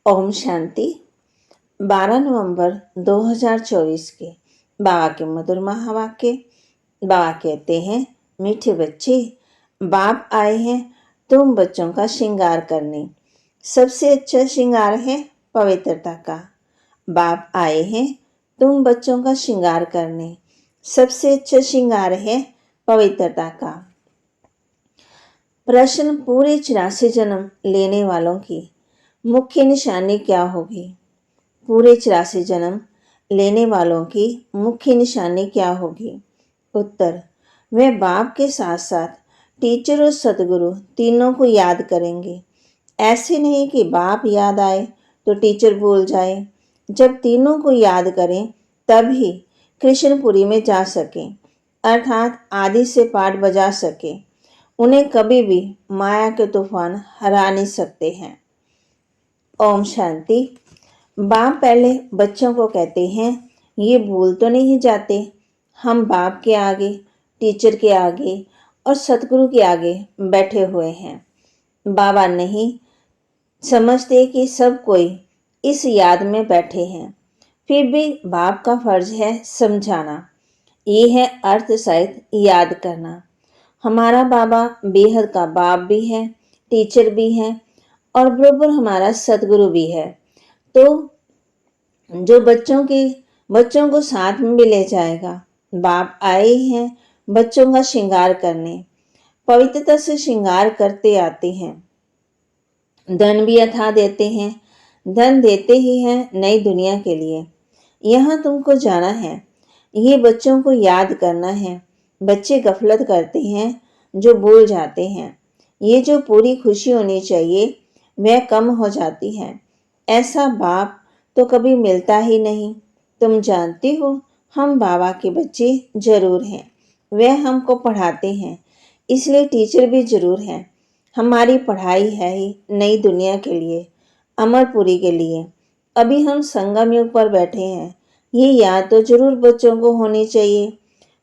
ओम शांति। 12 नवंबर 2024 के बाबा के मधुर महावाक्य। बाबा कहते हैं, मीठे बच्चे, बाप आए हैं तुम बच्चों का श्रृंगार करने। सबसे अच्छा श्रृंगार है पवित्रता का। बाप आए हैं तुम बच्चों का श्रृंगार करने। सबसे अच्छा श्रृंगार है पवित्रता का। प्रश्न, पूरे 84 जन्म लेने वालों की मुख्य निशानी क्या होगी? पूरे 84 जन्म लेने वालों की मुख्य निशानी क्या होगी? उत्तर, वे बाप के साथ साथ टीचर और सदगुरु तीनों को याद करेंगे। ऐसे नहीं कि बाप याद आए तो टीचर भूल जाए। जब तीनों को याद करें तभी कृष्णपुरी में जा सकें, अर्थात आदि से पाठ बजा सके। उन्हें कभी भी माया के तूफान हरा नहीं सकते हैं। ओम शांति। बाप पहले बच्चों को कहते हैं, ये भूल तो नहीं जाते, हम बाप के आगे, टीचर के आगे और सतगुरु के आगे बैठे हुए हैं। बाबा नहीं समझते कि सब कोई इस याद में बैठे हैं, फिर भी बाप का फर्ज है समझाना। ये है अर्थ सहित याद करना। हमारा बाबा बेहद का बाप भी है, टीचर भी है और बराबर हमारा सतगुरु भी है। तो जो बच्चों को साथ में भी ले जाएगा। बाप आए हैं बच्चों का श्रृंगार करने। पवित्रता से श्रृंगार करते आते हैं। धन भी अथा देते हैं। धन देते ही हैं नई दुनिया के लिए। यहाँ तुमको जाना है, ये बच्चों को याद करना है। बच्चे गफलत करते हैं, जो भूल जाते हैं। ये जो पूरी खुशी होनी चाहिए वह कम हो जाती है। ऐसा बाप तो कभी मिलता ही नहीं। तुम जानती हो, हम बाबा के बच्चे जरूर हैं। वह हमको पढ़ाते हैं, इसलिए टीचर भी जरूर हैं। हमारी पढ़ाई है ही नई दुनिया के लिए, अमरपुरी के लिए। अभी हम संगम युग पर बैठे हैं। ये याद तो जरूर बच्चों को होनी चाहिए।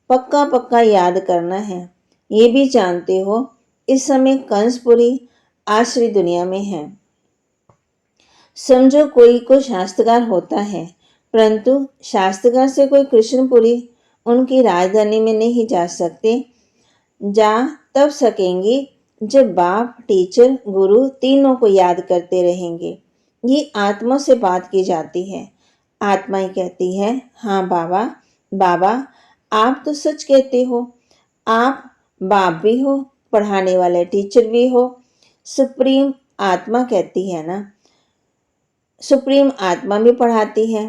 पक्का पक्का याद करना है। ये भी जानते हो, इस समय कंसपुरी आश्री दुनिया में है। समझो कोई को शास्त्रकार होता है, परंतु शास्त्रकार से कोई कृष्णपुरी उनकी राजधानी में नहीं जा सकते। जा तब सकेंगे जब बाप, टीचर, गुरु तीनों को याद करते रहेंगे। ये आत्मा से बात की जाती है। आत्मा ही कहती है, हाँ बाबा, बाबा आप तो सच कहते हो। आप बाप भी हो, पढ़ाने वाले टीचर भी हो। सुप्रीम आत्मा कहती है ना, सुप्रीम आत्मा भी पढ़ाती है।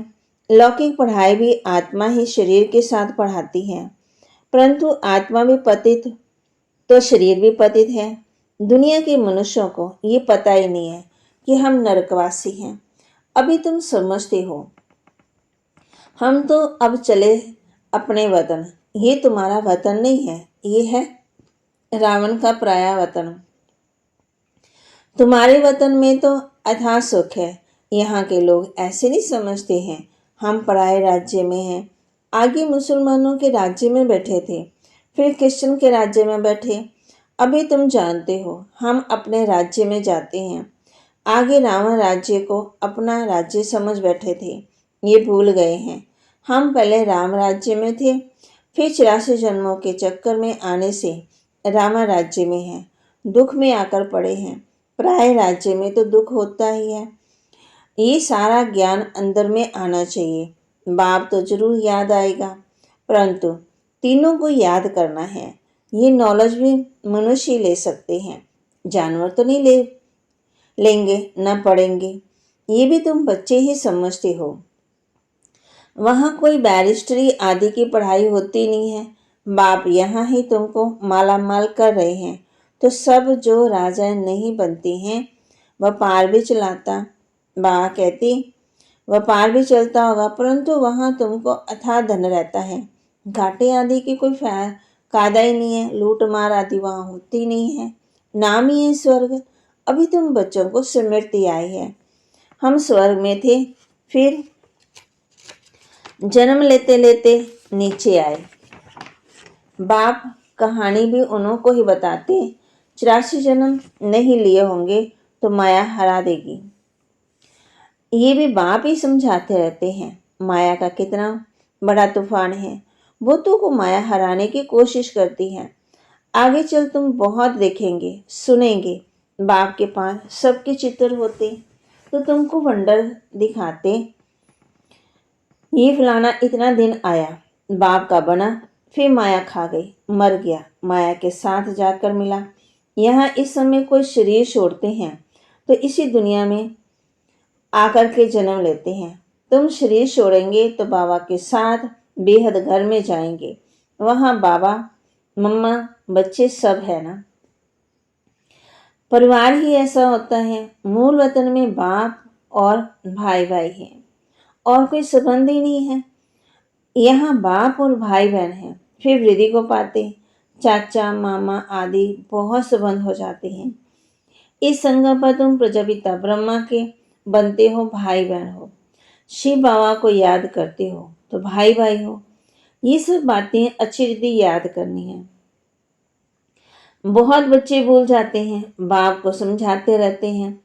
लौकिक पढ़ाई भी आत्मा ही शरीर के साथ पढ़ाती है, परंतु आत्मा भी पतित तो शरीर भी पतित है। दुनिया के मनुष्यों को ये पता ही नहीं है कि हम नरकवासी हैं। अभी तुम समझते हो। हम तो अब चले अपने वतन। ये तुम्हारा वतन नहीं है, ये है रावण का पराया वतन। तुम्हारे वतन में तो अथाह सुख है। यहाँ के लोग ऐसे नहीं समझते हैं, हम पराए राज्य में हैं। आगे मुसलमानों के राज्य में बैठे थे, फिर क्रिश्चियन के राज्य में बैठे। अभी तुम जानते हो, हम अपने राज्य में जाते हैं। आगे रावण राज्य को अपना राज्य समझ बैठे थे, ये भूल गए हैं। हम पहले राम राज्य में थे, फिर 84 जन्मों के चक्कर में आने से रावण राज्य में हैं। दुख में आकर पड़े हैं। पराये राज्य में तो दुख होता ही है। ये सारा ज्ञान अंदर में आना चाहिए। बाप तो जरूर याद आएगा, परंतु तीनों को याद करना है। ये नॉलेज भी मनुष्य ले सकते हैं, जानवर तो नहीं लेंगे न पढ़ेंगे। ये भी तुम बच्चे ही समझते हो। वहाँ कोई बैरिस्टरी आदि की पढ़ाई होती नहीं है। बाप यहाँ ही तुमको माला माल कर रहे हैं। तो सब जो राजाएं नहीं बनती हैं, व्यापार भी चलाता। बाबा कहती, व्यापार भी चलता होगा, परंतु वहाँ तुमको अथाह धन रहता है। घाटे आदि की कोई कायदा ही नहीं है। लूट मार आदि वहाँ होती नहीं है। नाम ही है स्वर्ग। अभी तुम बच्चों को स्मृति आई है। हम स्वर्ग में थे, फिर जन्म लेते लेते नीचे आए। बाप कहानी भी उन्हों को ही बताते। 84 जन्म नहीं लिए होंगे तो माया हरा देगी। ये भी बाप ही समझाते रहते हैं, माया का कितना बड़ा तूफान है। भूतों को माया हराने की कोशिश करती है। आगे चल तुम बहुत देखेंगे सुनेंगे। बाप के पास सबके चित्र होते तो तुमको वंडर दिखाते। ये फलाना इतना दिन आया, बाप का बना, फिर माया खा गई, मर गया, माया के साथ जाकर मिला। यहाँ इस समय कोई शरीर छोड़ते हैं तो इसी दुनिया में आकर के जन्म लेते हैं। तुम शरीर छोड़ेंगे तो बाबा के साथ बेहद घर में जाएंगे। वहाँ बाबा मम्मा बच्चे सब है ना। परिवार ही ऐसा होता है। मूल वतन में बाप और भाई भाई हैं और कोई संबंध ही नहीं है। यहाँ बाप और भाई बहन हैं। फिर वृद्धि को पाते चाचा मामा आदि बहुत संबंध हो जाते हैं। इस संगम पर तुम प्रजापिता ब्रह्मा के बनते हो, भाई बहन हो। शिव बाबा को याद करते हो तो भाई भाई हो। ये सब बातें अच्छी रीति याद करनी है। बहुत बच्चे भूल जाते हैं, बाप को समझाते रहते हैं।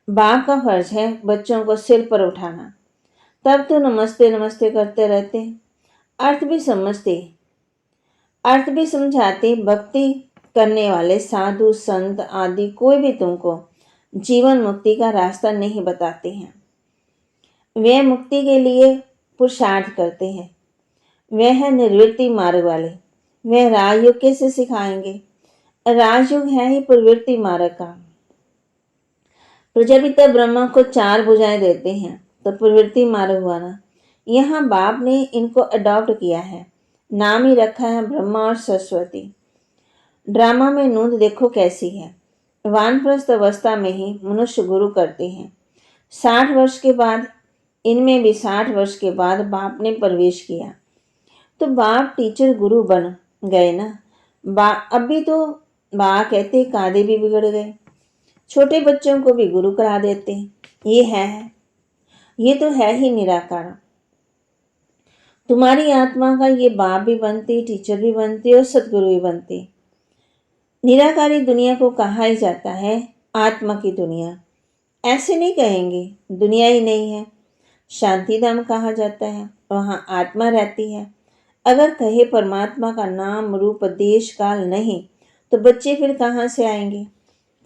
बाप का फर्ज है बच्चों को सिर पर उठाना। तब तो नमस्ते नमस्ते करते रहते, अर्थ भी समझते, अर्थ भी समझाते। भक्ति करने वाले साधु संत आदि कोई भी तुमको जीवन मुक्ति का रास्ता नहीं बताते हैं। वे मुक्ति के लिए पुरुषार्थ करते हैं। वे है निर्वृत्ति मार्ग वाले। वे राजयोग कैसे सिखाएंगे? राजयोग है ही प्रवृत्ति मार्ग का। प्रजापिता ब्रह्मा को 4 भुजाएं देते हैं तो प्रवृत्ति मार्ग हुआ ना। यहाँ बाप ने इनको अडॉप्ट किया है, नाम ही रखा है ब्रह्मा और सरस्वती। ड्रामा में नूंद देखो कैसी है। वानप्रस्थ अवस्था में ही मनुष्य गुरु करते हैं। 60 वर्ष के बाद, इनमें भी 60 वर्ष के बाद बाप ने प्रवेश किया तो बाप टीचर गुरु बन गए ना। अभी तो बा कहते कादे भी बिगड़ गए। छोटे बच्चों को भी गुरु करा देते। ये तो है ही निराकार। तुम्हारी आत्मा का ये बाप भी बनते, टीचर भी बनते और सदगुरु भी बनते। निराकारी दुनिया को कहा ही जाता है आत्मा की दुनिया। ऐसे नहीं कहेंगे, दुनिया ही नहीं है। शांति धाम कहा जाता है, वहाँ आत्मा रहती है। अगर कहे परमात्मा का नाम रूप देश काल नहीं तो बच्चे फिर कहाँ से आएंगे?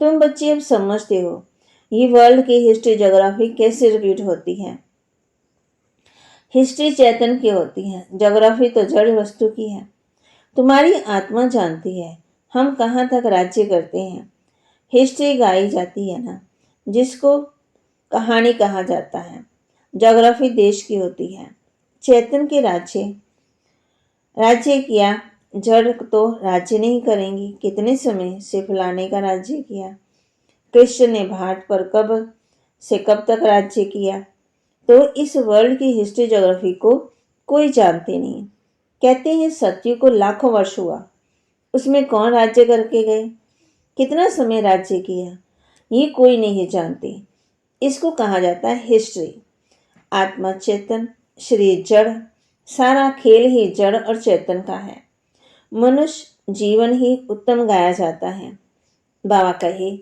तुम बच्चे अब समझते हो ये वर्ल्ड की हिस्ट्री ज्योग्राफी कैसे रिपीट होती है। हिस्ट्री चेतन की होती है, ज्योग्राफी तो जड़ वस्तु की है। तुम्हारी आत्मा जानती है हम कहाँ तक राज्य करते हैं। हिस्ट्री गाई जाती है ना, जिसको कहानी कहा जाता है। ज्योग्राफी देश की होती है। चेतन के राज्य किया, जड़ तो राज्य नहीं करेंगी। कितने समय से फलाने का राज्य किया। कृष्ण ने भाट पर कब से कब तक राज्य किया। तो इस वर्ल्ड की हिस्ट्री ज्योग्राफी को कोई जानते नहीं। कहते हैं सत्युग को लाखों वर्ष हुआ, उसमें कौन राज्य करके गए, कितना समय राज्य किया, ये कोई नहीं जानते। इसको कहा जाता है हिस्ट्री। आत्मा चेतन, शरीर जड़, सारा खेल ही जड़ और चेतन का है। मनुष्य जीवन ही उत्तम गाया जाता है। बाबा कहे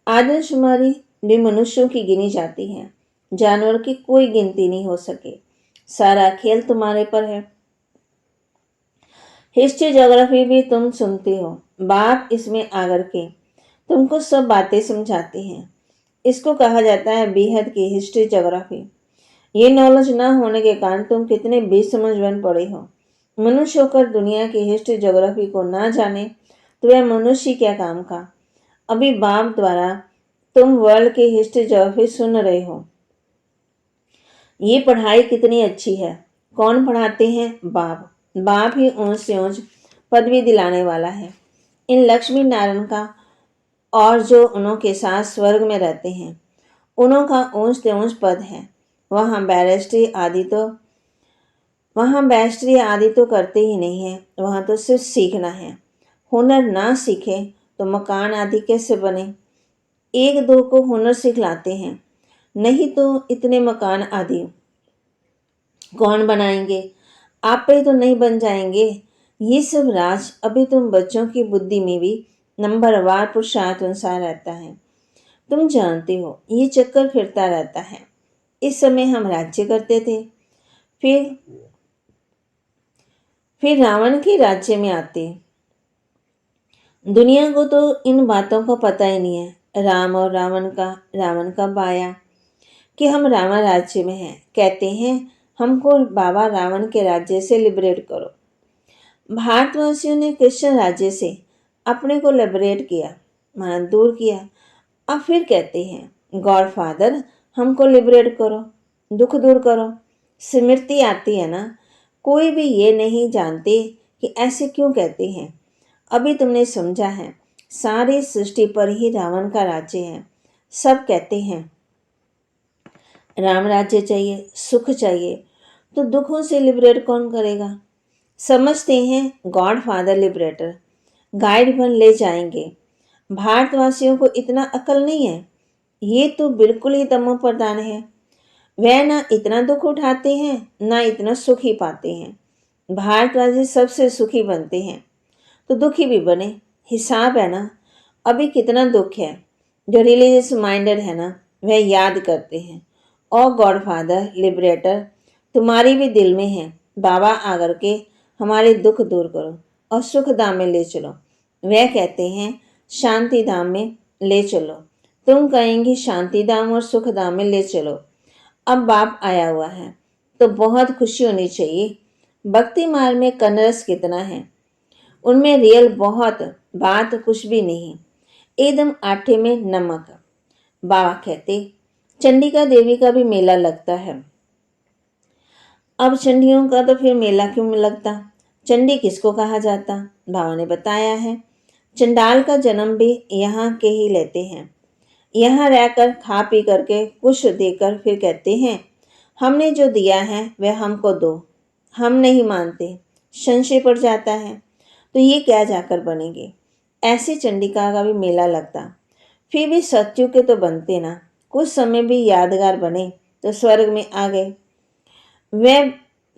आदमशुमारी भी मनुष्यों की गिनी जाती है, जानवर की कोई गिनती नहीं हो सके। सारा खेल तुम्हारे पर है। हिस्ट्री ज्योग्राफी भी तुम सुनते हो। बाप इसमें आकर के तुमको सब बातें समझाते हैं। इसको कहा जाता है बेहद की हिस्ट्री ज्योग्राफी। ये नॉलेज ना होने के कारण तुम कितने बेसमझ बन पड़े हो। मनुष्य होकर दुनिया की हिस्ट्री ज्योग्राफी को ना जाने तो वह मनुष्य क्या काम का। अभी बाप द्वारा तुम वर्ल्ड की हिस्ट्री ज्योग्राफी सुन रहे हो। ये पढ़ाई कितनी अच्छी है। कौन पढ़ाते हैं? बाप। बाप ही ऊंच से ऊंच पदवी दिलाने वाला है। इन लक्ष्मी नारायण का और जो उन्हों के साथ स्वर्ग में रहते हैं उन्हों का ऊंच से ऊंच पद है। वहाँ बैरिस्ट्री आदि तो करते ही नहीं है। वहाँ तो सिर्फ सीखना है। हुनर ना सीखे तो मकान आदि कैसे बने। 1-2 को हुनर सिखलाते हैं, नहीं तो इतने मकान आदि कौन बनाएंगे। आप पे तो नहीं बन जाएंगे। ये सब राज अभी तुम बच्चों की बुद्धि में भी नंबरवार पुरुषार्थ अनुसार रहता है। तुम जानते हो ये चक्कर फिरता रहता है। इस समय हम राज्य करते थे। फिर रावण के राज्य में आते। दुनिया को तो इन बातों का पता ही नहीं है। राम और रावण कब आया कि हम रावण राज्य में हैं। कहते हैं हमको बाबा रावण के राज्य से लिबरेट करो। भारतवासियों ने कृष्ण राज्य से अपने को लिबरेट किया, माना दूर किया। अब फिर कहते हैं गॉड फादर हमको लिबरेट करो, दुख दूर करो। स्मृति आती है ना। कोई भी ये नहीं जानते कि ऐसे क्यों कहते हैं। अभी तुमने समझा है, सारी सृष्टि पर ही रावण का राज्य है। सब कहते हैं राम राज्य चाहिए, सुख चाहिए, तो दुखों से लिबरेट कौन करेगा। समझते हैं गॉड फादर लिबरेटर गाइड बन ले जाएंगे। भारतवासियों को इतना अकल नहीं है। ये तो बिल्कुल ही तमो प्रधान है। वह ना इतना दुख उठाते हैं, ना इतना सुख ही पाते हैं। भारतवासी सबसे सुखी बनते हैं तो दुखी भी बने। हिसाब है ना। अभी कितना दुख है। जो रिलीजियस माइंडेड है ना, वह याद करते हैं ओ गॉड फादर लिबरेटर, तुम्हारी भी दिल में है। बाबा आकर के हमारे दुख दूर करो और सुख धाम में ले चलो। वह कहते हैं शांति धाम में ले चलो। तुम कहेंगी शांति धाम और सुख धाम में ले चलो। अब बाप आया हुआ है तो बहुत खुशी होनी चाहिए। भक्ति मार्ग में कनरस कितना है, उनमें रियल बहुत, बात कुछ भी नहीं, एकदम आटे में नमक। बाबा कहते चंडिका देवी का भी मेला लगता है। अब चंडियों का तो फिर मेला क्यों लगता। चंडी किसको कहा जाता। बाबा ने बताया है चंडाल का जन्म भी यहाँ के ही लेते हैं। यहाँ रहकर खा पी करके कुछ देकर फिर कहते हैं हमने जो दिया है वह हमको दो। हम नहीं मानते, संशय पड़ जाता है तो ये क्या जाकर बनेंगे। ऐसे चंडिका का भी मेला लगता। फिर भी सत्युग के तो बनते ना, कुछ समय भी यादगार बने तो स्वर्ग में आ गए। वे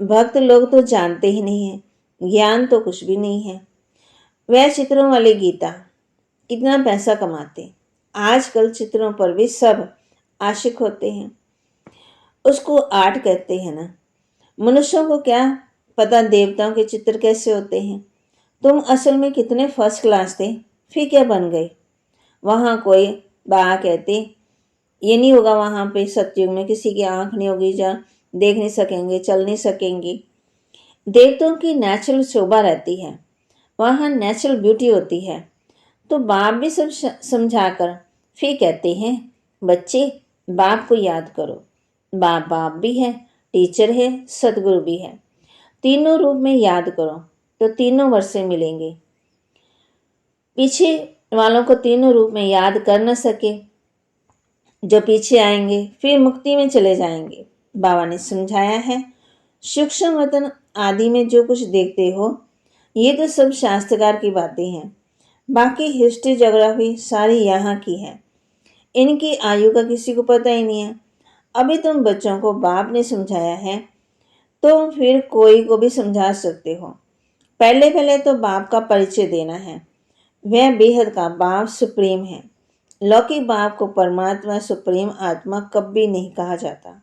भक्त लोग तो जानते ही नहीं है, ज्ञान तो कुछ भी नहीं है। वह चित्रों वाली गीता कितना पैसा कमाते। आजकल चित्रों पर भी सब आशिक होते हैं, उसको आर्ट कहते हैं ना। मनुष्यों को क्या पता देवताओं के चित्र कैसे होते हैं। तुम असल में कितने फर्स्ट क्लास थे, फिर क्या बन गए। वहाँ कोई बा कहते ये नहीं होगा, वहाँ पे सतयुग में किसी की आंख नहीं होगी, जहाँ देख नहीं सकेंगे, चल नहीं सकेंगे। देवताओं की नेचुरल शोभा रहती है, वहाँ नेचुरल ब्यूटी होती है। तो बाप भी सब समझाकर फिर कहते हैं बच्चे बाप को याद करो। बाप बाप भी है, टीचर है, सदगुरु भी है। तीनों रूप में याद करो तो तीनों वर्षे मिलेंगे। पीछे वालों को तीनों रूप में याद कर न सके, जो पीछे आएंगे फिर मुक्ति में चले जाएंगे। बाबा ने समझाया है सूक्ष्म वतन आदि में जो कुछ देखते हो ये तो सब शास्त्रकार की बातें हैं। बाकी हिस्ट्री ज्योग्राफी सारी यहाँ की है। इनकी आयु का किसी को पता ही नहीं है। अभी तुम बच्चों को बाप ने समझाया है तो फिर कोई को भी समझा सकते हो। पहले पहले तो बाप का परिचय देना है। वह बेहद का बाप सुप्रीम है। लौकिक बाप को परमात्मा सुप्रीम आत्मा कभी नहीं कहा जाता।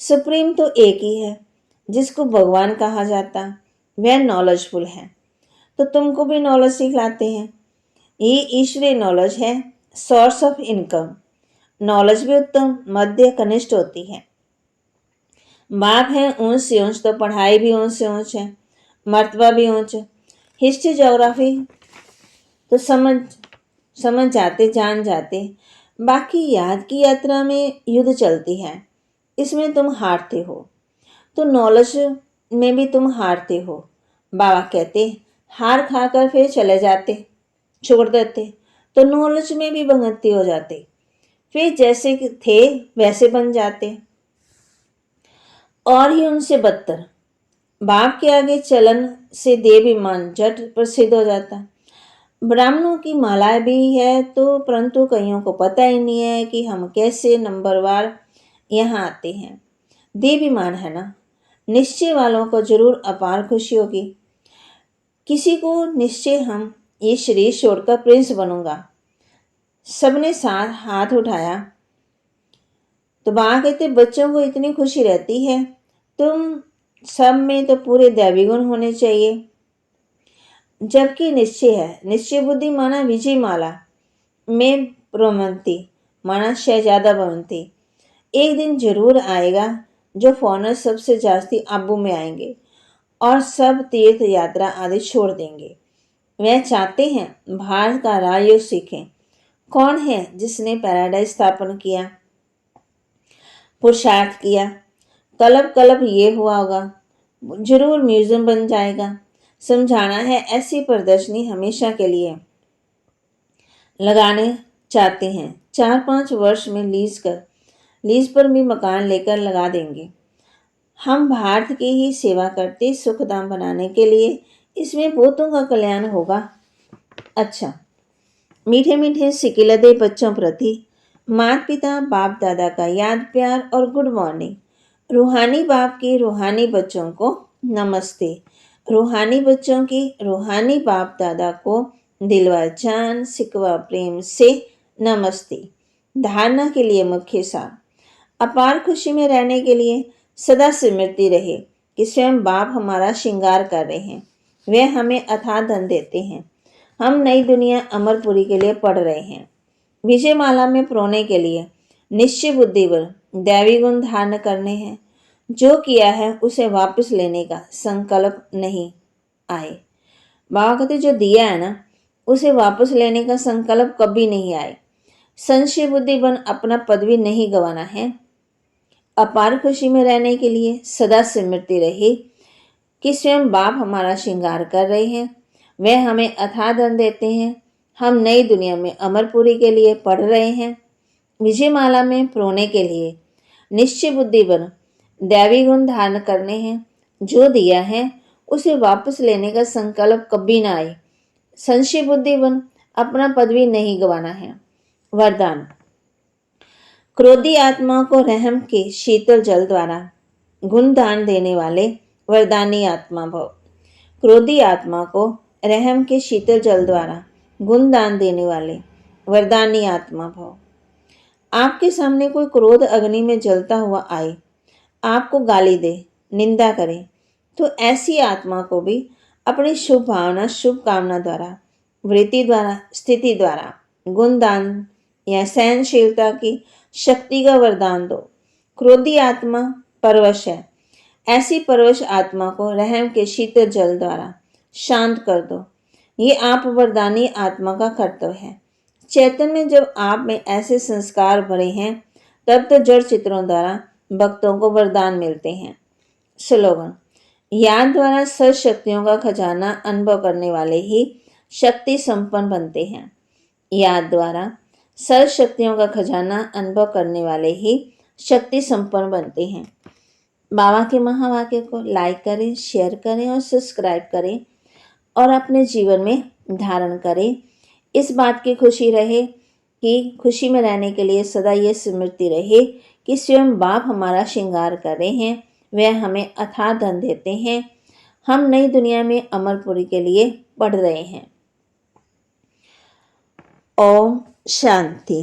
सुप्रीम तो एक ही है जिसको भगवान कहा जाता। वह नॉलेजफुल है तो तुमको भी नॉलेज सिखलाते हैं। ये ईश्वरीय नॉलेज है, सोर्स ऑफ इनकम। नॉलेज भी उत्तम मध्य कनिष्ठ होती है। बाप है ऊंच से ऊंच तो पढ़ाई भी ऊंच से ऊंच है, मर्तबा भी ऊंच। हिस्ट्री ज्योग्राफी तो समझ जाते, जान जाते। बाकी याद की यात्रा में युद्ध चलती है, इसमें तुम हारते हो तो नॉलेज में भी तुम हारते हो। बाबा कहते हार खाकर फिर चले जाते, छोड़ देते तो नॉलेज में भी भंगती हो जाते। फिर जैसे थे वैसे बन जाते और ही उनसे बदतर। बाप के आगे चलन से देवाभिमान झट प्रसिद्ध हो जाता। ब्राह्मणों की मालाएं भी है तो परंतु कईयों को पता ही नहीं है कि हम कैसे नंबरवार यहाँ आते हैं। देवाभिमान है ना। निश्चय वालों को जरूर अपार खुशी होगी। किसी को निश्चय हम ये शरीर छोड़कर प्रिंस बनूंगा। सबने साथ हाथ उठाया तो बाबा कहते बच्चों को इतनी खुशी रहती है, तुम सब में तो पूरे दैवी गुण होने चाहिए। जबकि निश्चय है, निश्चय बुद्धि माना विजय माला में प्रमंती माना शहजादा बनती। एक दिन जरूर आएगा जो फॉरनर सबसे जास्ती आबू में आएंगे और सब तीर्थ यात्रा आदि छोड़ देंगे। वह चाहते हैं भारत का राजयोग सीखें। कौन है जिसने पैराडाइज स्थापन किया, पुरुषार्थ किया, कलब कलब ये हुआ होगा, जरूर म्यूजियम बन जाएगा। समझाना है ऐसी प्रदर्शनी हमेशा के लिए लगाने चाहते हैं। 4-5 वर्ष में लीज पर भी मकान लेकर लगा देंगे। हम भारत की ही सेवा करते सुखधाम बनाने के लिए, इसमें बहुतों का कल्याण होगा। अच्छा, मीठे मीठे सिकिलदे बच्चों प्रति माता पिता बाप दादा का याद प्यार और गुड मॉर्निंग। रूहानी बाप की रूहानी बच्चों को नमस्ते। रूहानी बच्चों की रूहानी बाप दादा को दिलवा जान सिकवा प्रेम से नमस्ते। धारणा के लिए मुख्य सार, अपार खुशी में रहने के लिए सदा स्मृति रहे कि स्वयं बाप हमारा श्रृंगार कर रहे हैं। वे हमें अथाह धन देते हैं। हम नई दुनिया अमरपुरी के लिए पढ़ रहे हैं। विजयमाला में प्रोने के लिए निश्चय बुद्धि पर दैवी गुण धारण करने हैं। जो किया है उसे वापस लेने का संकल्प नहीं आए। बाबा कहते जो दिया है ना, उसे वापस लेने का संकल्प कभी नहीं आए। संशय बुद्धि बन अपना पदवी नहीं गंवाना है। अपार खुशी में रहने के लिए सदा स्मृति रहे कि स्वयं बाप हमारा श्रृंगार कर रहे हैं। वे हमें अथाह धन देते हैं। हम नई दुनिया में अमरपुरी के लिए पढ़ रहे हैं। विजयमाला में प्रोने के लिए निश्चय बुद्धि बन दैवी गुण धारण करने हैं। जो दिया है उसे वापस लेने का संकल्प कभी ना आए। संशय बुद्धि बन अपना पदवी नहीं गंवाना है। वरदान, क्रोधी आत्मा को रहम के शीतल जल द्वारा गुण दान देने वाले वरदानी आत्मा भव। क्रोधी आत्मा को रहम के शीतल जल द्वारा गुण दान देने वाले वरदानी आत्मा भव। आपके सामने कोई क्रोध अग्नि में जलता हुआ आए, आपको गाली दे, निंदा करे, तो ऐसी आत्मा को भी अपनी शुभ भावना शुभ कामना द्वारा, वृत्ति द्वारा, स्थिति द्वारा गुणदान या सहनशीलता की शक्ति का वरदान दो। क्रोधी आत्मा परवश है, ऐसी परवश आत्मा को रहम के शीतल जल द्वारा शांत कर दो। ये आप वरदानी आत्मा का कर्तव्य है। चैतन्य में जब आप में ऐसे संस्कार भरे हैं, तब तो जड़ चित्रों द्वारा भक्तों को वरदान मिलते हैं। स्लोगन, याद द्वारा सर्वशक्तियों का खजाना अनुभव करने वाले ही शक्ति संपन्न बनते हैं। याद द्वारा सर्वशक्तियों का खजाना अनुभव करने वाले ही शक्ति संपन्न बनते हैं। बाबा के महावाक्य को लाइक करें, शेयर करें और सब्सक्राइब करें और अपने जीवन में धारण करें। इस बात की खुशी रहे कि खुशी में रहने के लिए सदा ये स्मृति रहे कि स्वयं बाप हमारा श्रृंगार कर रहे हैं। वह हमें अथाह धन देते हैं। हम नई दुनिया में अमरपुरी के लिए पढ़ रहे हैं। ओम शांति।